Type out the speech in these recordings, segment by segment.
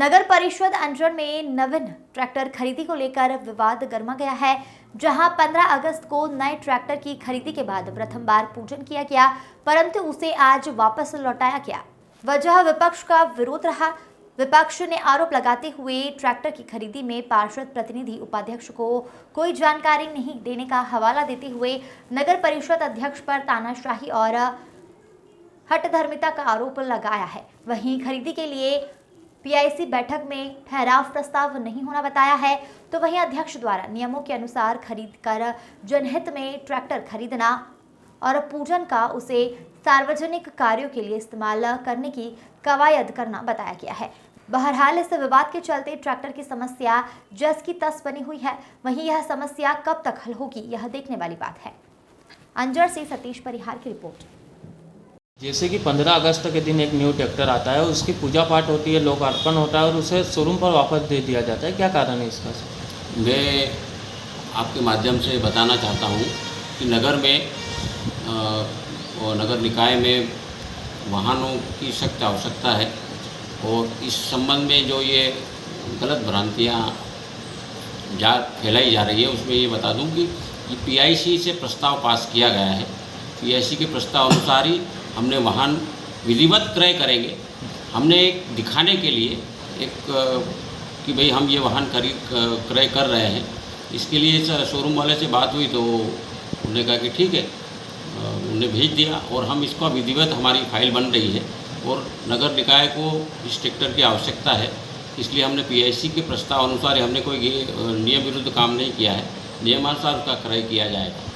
नगर परिषद अंजड़ में नवीन ट्रैक्टर खरीदी को लेकर विवाद गर्मा गया है, जहां 15 अगस्त को नए ट्रैक्टर की खरीदी के बाद प्रथम बार पूजन किया गया, परंतु उसे आज वापस लौटाया गया। वजह विपक्ष का विरोध रहा। विपक्ष ने आरोप लगाते हुए ट्रैक्टर की खरीदी में पार्षद प्रतिनिधि उपाध्यक्ष को कोई जानकारी नहीं देने का हवाला देते हुए नगर परिषद अध्यक्ष पर तानाशाही और हठधर्मिता का आरोप लगाया है। वहीं खरीदी के लिए पीआईसी बैठक में ठहराव प्रस्ताव नहीं होना बताया है, तो वहीं अध्यक्ष द्वारा नियमों के अनुसार खरीद कर जनहित में ट्रैक्टर खरीदना और पूजन का उसे सार्वजनिक कार्यों के लिए इस्तेमाल करने की कवायद करना बताया गया है। बहरहाल इस विवाद के चलते ट्रैक्टर की समस्या जस की तस बनी हुई है। वहीं यह समस्या कब तक हल होगी, यह देखने वाली बात है। अंजड़ से सतीश परिहार की रिपोर्ट। जैसे कि 15 अगस्त के दिन एक न्यू ट्रैक्टर आता है, उसकी पूजा पाठ होती है, लोकार्पण होता है और उसे शोरूम पर वापस दे दिया जाता है। क्या कारण है इसका? मैं आपके माध्यम से बताना चाहता हूँ कि नगर में और नगर निकाय में वाहनों की सख्त आवश्यकता है और इस संबंध में जो ये गलत भ्रांतियाँ फैलाई जा रही है, उसमें ये बता दूँ कि ये पीआईसी से प्रस्ताव पास किया गया है। पीआईसी के प्रस्ताव अनुसार ही हमने वाहन विधिवत क्रय करेंगे। हमने एक दिखाने के लिए कि भाई हम ये वाहन क्रय कर रहे हैं, इसके लिए शोरूम वाले से बात हुई तो उन्होंने कहा कि ठीक है, उन्हें भेज दिया और हम इसका विधिवत हमारी फाइल बन रही है और नगर निकाय को इस ट्रैक्टर की आवश्यकता है, इसलिए हमने पीआईसी के प्रस्ताव अनुसार हमने कोई नियम विरुद्ध काम नहीं किया है, नियमानुसार उसका क्रय किया जाएगा।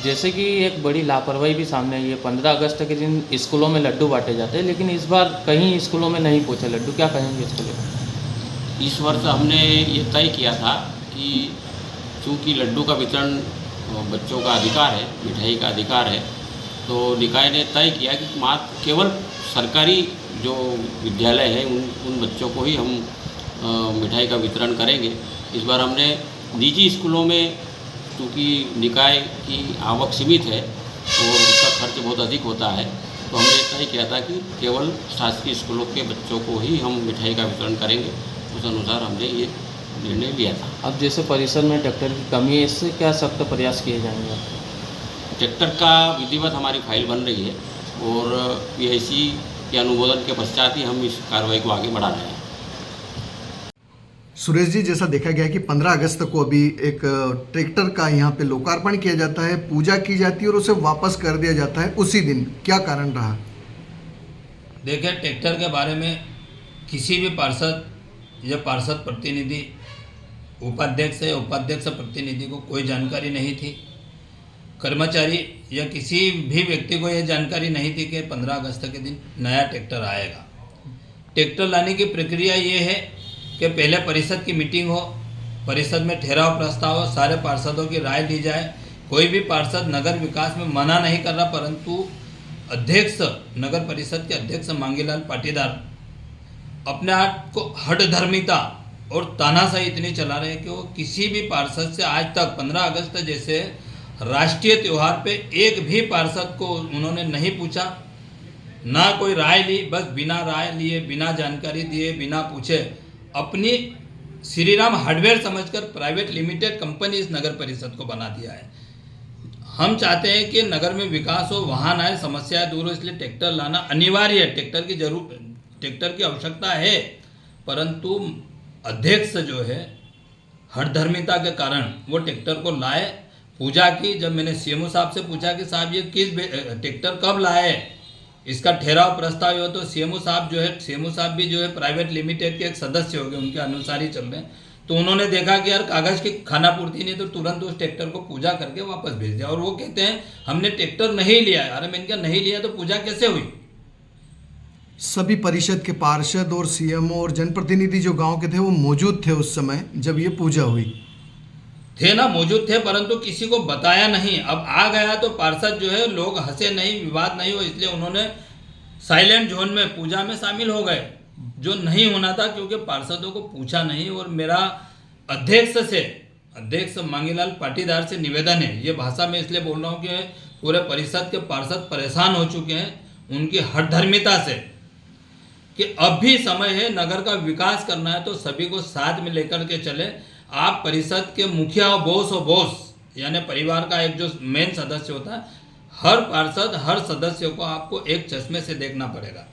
जैसे कि एक बड़ी लापरवाही भी सामने आई है। 15 अगस्त के दिन स्कूलों में लड्डू बांटे जाते हैं, लेकिन इस बार कहीं स्कूलों में नहीं पहुंचे लड्डू। क्या कहेंगे इसको लेकर? इस वर्ष हमने ये तय किया था कि चूँकि लड्डू का वितरण बच्चों का अधिकार है, मिठाई का अधिकार है, तो निकाय ने तय किया कि मात्र केवल सरकारी जो विद्यालय हैं उन बच्चों को ही हम मिठाई का वितरण करेंगे। इस बार हमने निजी स्कूलों में, क्योंकि निकाय की आवक सीमित है और उसका खर्च बहुत अधिक होता है, तो हमने तय किया था कि केवल शासकीय स्कूलों के बच्चों को ही हम मिठाई का वितरण करेंगे। उस अनुसार हमने ये निर्णय लिया था। अब जैसे परिसर में ट्रैक्टर की कमी है, इससे क्या सख्त प्रयास किए जाएंगे? ट्रैक्टर का विधिवत हमारी फाइल बन रही है और पीआईसी के अनुमोदन के पश्चात ही हम इस कार्रवाई को आगे बढ़ा रहे हैं। सुरेश जी, जैसा देखा गया कि 15 अगस्त को अभी एक ट्रैक्टर का यहाँ पे लोकार्पण किया जाता है, पूजा की जाती है और उसे वापस कर दिया जाता है उसी दिन, क्या कारण रहा? देखिए, ट्रैक्टर के बारे में किसी भी पार्षद या पार्षद प्रतिनिधि, उपाध्यक्ष या उपाध्यक्ष प्रतिनिधि को कोई जानकारी नहीं थी। कर्मचारी या किसी भी व्यक्ति को यह जानकारी नहीं थी कि 15 अगस्त के दिन नया ट्रैक्टर आएगा। ट्रैक्टर लाने की प्रक्रिया ये है कि पहले परिषद की मीटिंग हो, परिषद में ठहराव प्रस्ताव हो, सारे पार्षदों की राय ली जाए। कोई भी पार्षद नगर विकास में मना नहीं कर रहा, परंतु अध्यक्ष, नगर परिषद के अध्यक्ष मांगीलाल पाटीदार अपने आप को हठधर्मिता और तानाशाही इतनी चला रहे हैं कि वो किसी भी पार्षद से आज तक 15 अगस्त जैसे राष्ट्रीय त्यौहार पे एक भी पार्षद को उन्होंने नहीं पूछा, ना कोई राय ली। बस बिना राय लिए, बिना जानकारी दिए, बिना पूछे अपनी श्रीराम हार्डवेयर समझकर प्राइवेट लिमिटेड कंपनी इस नगर परिषद को बना दिया है। हम चाहते हैं कि नगर में विकास हो, वाहन आए, समस्याएं दूर हो, इसलिए ट्रैक्टर लाना अनिवार्य है। ट्रैक्टर की आवश्यकता है, परंतु अध्यक्ष जो है हठधर्मिता के कारण वो ट्रैक्टर को लाए, पूजा की। जब मैंने सीएमओ साहब से पूछा कि साहब ये किस ट्रैक्टर कब लाए, इसका ठहराव प्रस्ताव हो, तो सीएमओ साहब भी जो है प्राइवेट लिमिटेड के एक सदस्य हो गए, उनके अनुसार ही चल रहे हैं। तो उन्होंने देखा कि यार कागज़ की खाना पूर्ति नहीं, तो तुरंत उस ट्रैक्टर को पूजा करके वापस भेज दिया। और वो कहते हैं हमने ट्रैक्टर नहीं लिया। अरे मैंने कहा नहीं लिया तो पूजा कैसे हुई? सभी परिषद के पार्षद और सीएमओ और जनप्रतिनिधि जो गांव के थे वो मौजूद थे उस समय जब ये पूजा हुई? थे ना, मौजूद थे, परंतु किसी को बताया नहीं। अब आ गया तो पार्षद जो है, लोग हंसे नहीं, विवाद नहीं हो, इसलिए उन्होंने साइलेंट जोन में पूजा में शामिल हो गए, जो नहीं होना था, क्योंकि पार्षदों को पूछा नहीं। और मेरा अध्यक्ष मांगीलाल पाटीदार से निवेदन है, ये भाषा में इसलिए बोल रहा हूँ कि पूरे परिषद के पार्षद परेशान हो चुके हैं उनकी हठधर्मिता से। कि अब भी समय है, नगर का विकास करना है तो सभी को साथ में लेकर के चले। आप परिषद के मुखिया हो, बॉस यानी परिवार का एक जो मेन सदस्य होता है, हर पार्षद हर सदस्य को आपको एक चश्मे से देखना पड़ेगा।